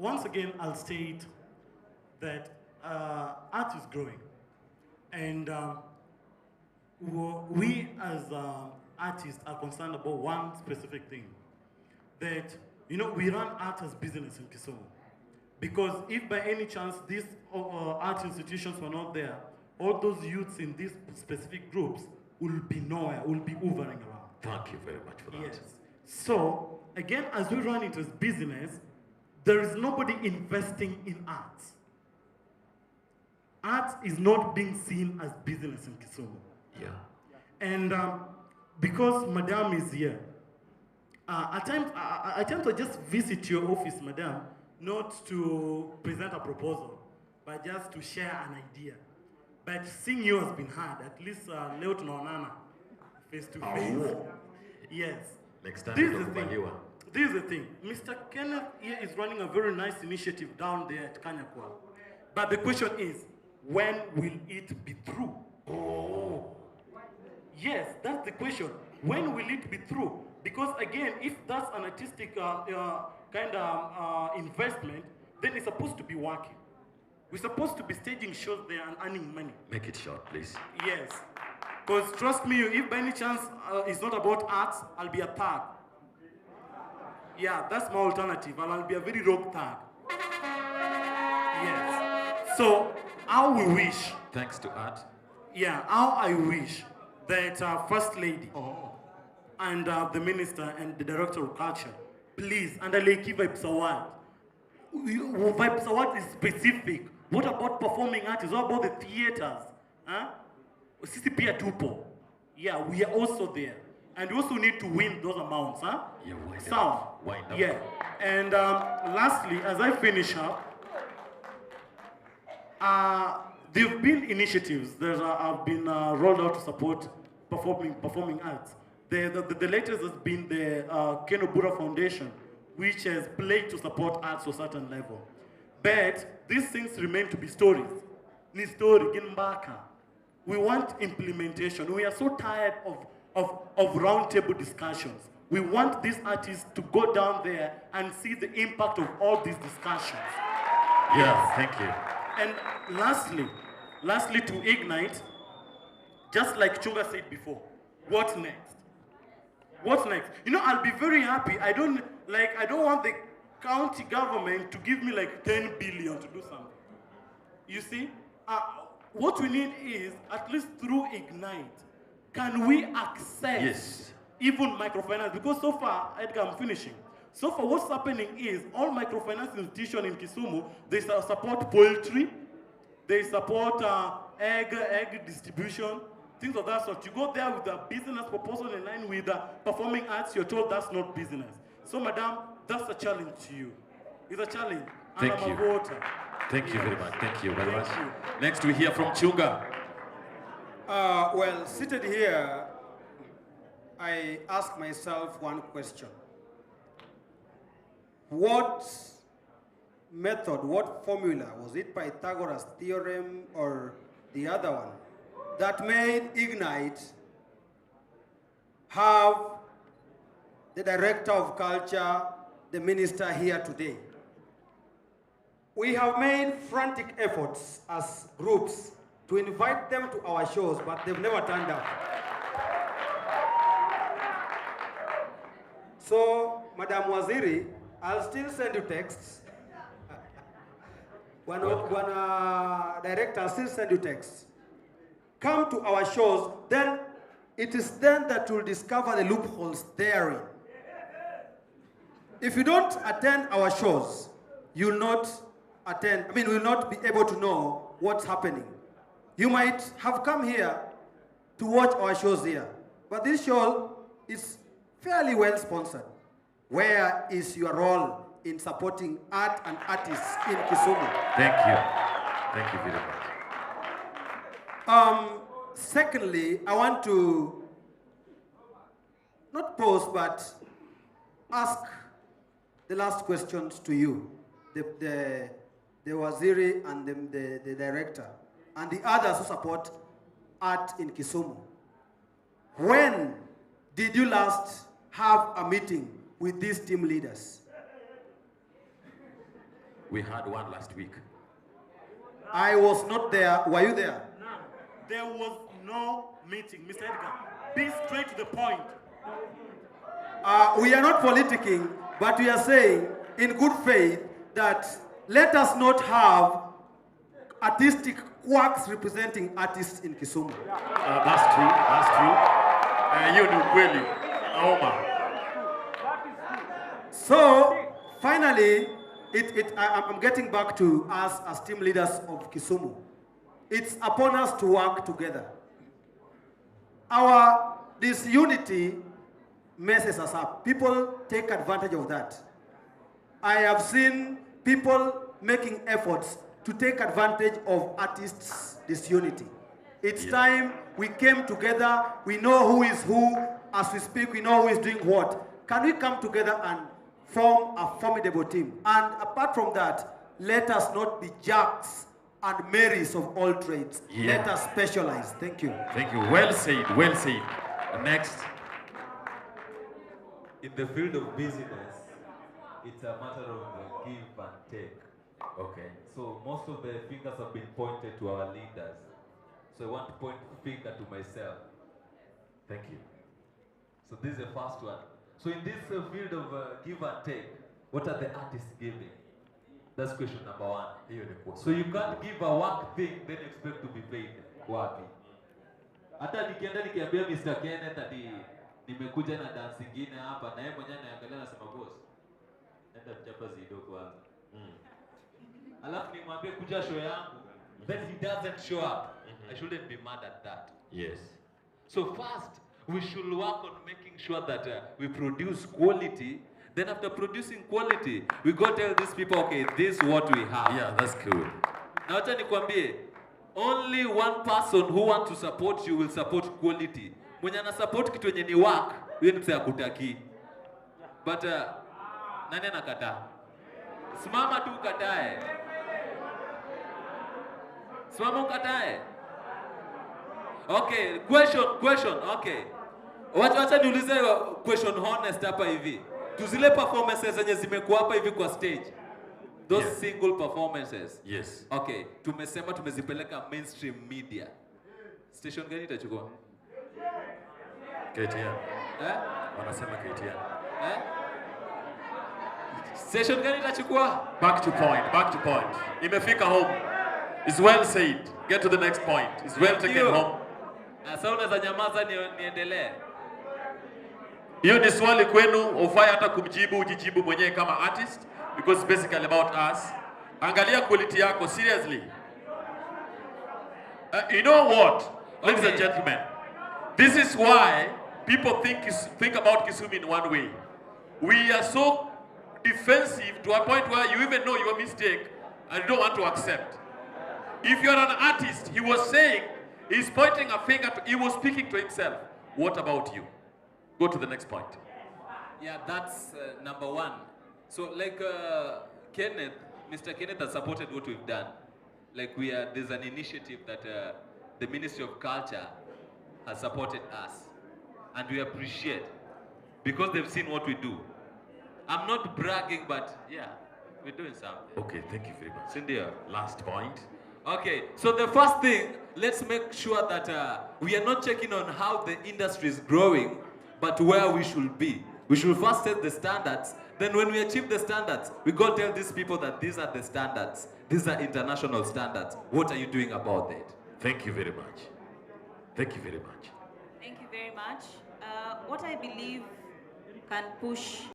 once again, I'll state that art is growing. And we as artists are concerned about one specific thing. That, we run art as business in Kisumu. Because if by any chance these art institutions were not there, all those youths in these specific groups will be nowhere, will be hovering around. Thank you very much for that. Yes. So, again, as we run it as business, there is nobody investing in art. Art is not being seen as business in Kisumu. Yeah. And because Madam is here, at times I just visit your office, Madam, not to present a proposal, but just to share an idea. But seeing you has been hard, at least leo tunaonana face to face. Yes. Next time This we is talk the about thing. you. This is the thing. Mr. Kenneth here is running a very nice initiative down there at Kanyakwa. But the question is, when will it be through? Oh. Yes, that's the question. When will it be through? Because again, if that's an artistic kind of investment, then it's supposed to be working. We're supposed to be staging shows there and earning money. Make it short, please. Yes. Because trust me, if by any chance it's not about art, I'll be a thug. Yeah, that's my alternative. I'll be a very rogue thug. Yes. So, how we wish. Thanks to art. Yeah, how I wish that First Lady and the Minister and the Director of Culture, please, and the Leki Vibes Award. Vibes Award is specific. What about performing artists? What about the theaters? Huh? Sisi pia tupo. Yeah, we are also there. And we also need to win those amounts. Huh? Yeah, wind so, up. Wind up. Yeah. And lastly, as I finish up, there have been initiatives that have been rolled out to support performing arts. The latest has been the Ken Obura Foundation, which has pledged to support arts to a certain level. But these things remain to be stories. Ni story, Gimbaka. We want implementation. We are so tired of roundtable discussions. We want these artists to go down there and see the impact of all these discussions. Yeah, thank you. And lastly to Ignite, just like Chunga said before, what next? What's next? I'll be very happy. I don't want the county government to give me like 10 billion to do something. You see? What we need is, at least through Ignite, can we access even microfinance? Because so far, Edgar, I'm finishing. So far, what's happening is all microfinance institutions in Kisumu, they support poultry, they support egg distribution, things of that sort. You go there with a business proposal in line with performing arts, you're told that's not business. So, madam, that's a challenge to you. It's a challenge. Thank and I'm you. a voter. Thank you very much. Thank you very much. Thank you. Next, we hear from Chunga. Well, seated here, I ask myself one question. What method, what formula, was it Pythagoras theorem or the other one, that made Ignite have the Director of Culture, the Minister here today? We have made frantic efforts as groups to invite them to our shows, but they've never turned up. So, Madam Waziri, I'll still send you texts. When director, I'll still send you texts. Come to our shows, then it is then that you'll discover the loopholes therein. If you don't attend our shows, you'll not will not be able to know what's happening. You might have come here to watch our shows here, but this show is fairly well sponsored. Where is your role in supporting art and artists in Kisumu? Thank you. Thank you very much. Secondly, I want to not pose, but ask the last questions to you, the Waziri and the director, and the others who support art in Kisumu. When did you last have a meeting with these team leaders? We had one last week. I was not there. Were you there? There was no meeting, Mr. Edgar. Be straight to the point. We are not politicking, but we are saying in good faith that let us not have artistic quacks representing artists in Kisumu. That's true. That's true. You knew kweli. Naoma. So finally, I'm getting back to us as team leaders of Kisumu. It's upon us to work together. Our disunity messes us up. People take advantage of that. I have seen people making efforts to take advantage of artists' disunity. It's time we came together. We know who is who. As we speak, we know who is doing what. Can we come together and form a formidable team? And apart from that, let us not be jacks and marys of all trades. Yeah. Let us specialize. Thank you. Thank you. Well said. Well said. Next. In the field of business, it's a matter of give and take. Okay. So most of the fingers have been pointed to our leaders. So I want to point the finger to myself. Thank you. So this is the first one. So in this field of give and take, what are the artists giving? That's question number one. So you can't give a work thing, then expect to be paid. Wapi? Hata nikienda nikiambia Mr. Kenneth ati nimekuja na dance ingine hapa na yeye mwenyewe anaangalia anasema boss, nenda kuchapa zido kwanza. Alafu nimwambie kuja show yangu, then he doesn't show up. I shouldn't be mad at that. Yes. So first, we should work on making sure that we produce quality. Then after producing quality, we go tell these people, okay, this is what we have. Yeah, that's cool. Now acha nikwambie, only one person who wants to support you will support quality. Mwenye ana support kitu yenye ni work, yeye ni msaya kutaki. But nani anakataa? Simama tu ukatae. Simama ukatae. Okay, question, okay. Wacha niulize question honest hapa hivi. Tuzile performances zenye zimekuwa hapa hivi kwa stage. Those single performances. Yes. Okay, tumesema tumezipeleka mainstream media. Station gani itachukua? KTN. Wanasema KTN. Station gani itachukua? Back to point. Back to point. Imefika home. It's well said. Get to the next point. It's well taken home. Sasa unaweza nyamaza niendelee. Hiyo ni swali kwenu, ufai hata kumjibu, ujijibu mwenyewe kama artist, because it's basically about us. Angalia quality yako, seriously. You know what, ladies and gentlemen, this is why people think about Kisumu in one way. We are so defensive to a point where you even know your mistake and you don't want to accept. If you're an artist, he was saying, he's pointing a finger, he was speaking to himself. What about you? Go to the next point. Yeah, that's number one. So like Kenneth, Mr. Kenneth has supported what we've done. Like there's an initiative that the Ministry of Culture has supported us. And we appreciate, because they've seen what we do. I'm not bragging, but yeah, we're doing something. Okay, thank you very much. Cynthia. Last point. Okay, so the first thing, let's make sure that we are not checking on how the industry is growing, but where we should be. We should first set the standards. Then when we achieve the standards, we go tell these people that these are the standards. These are international standards. What are you doing about that? Thank you very much. Thank you very much. Thank you very much. What I believe can push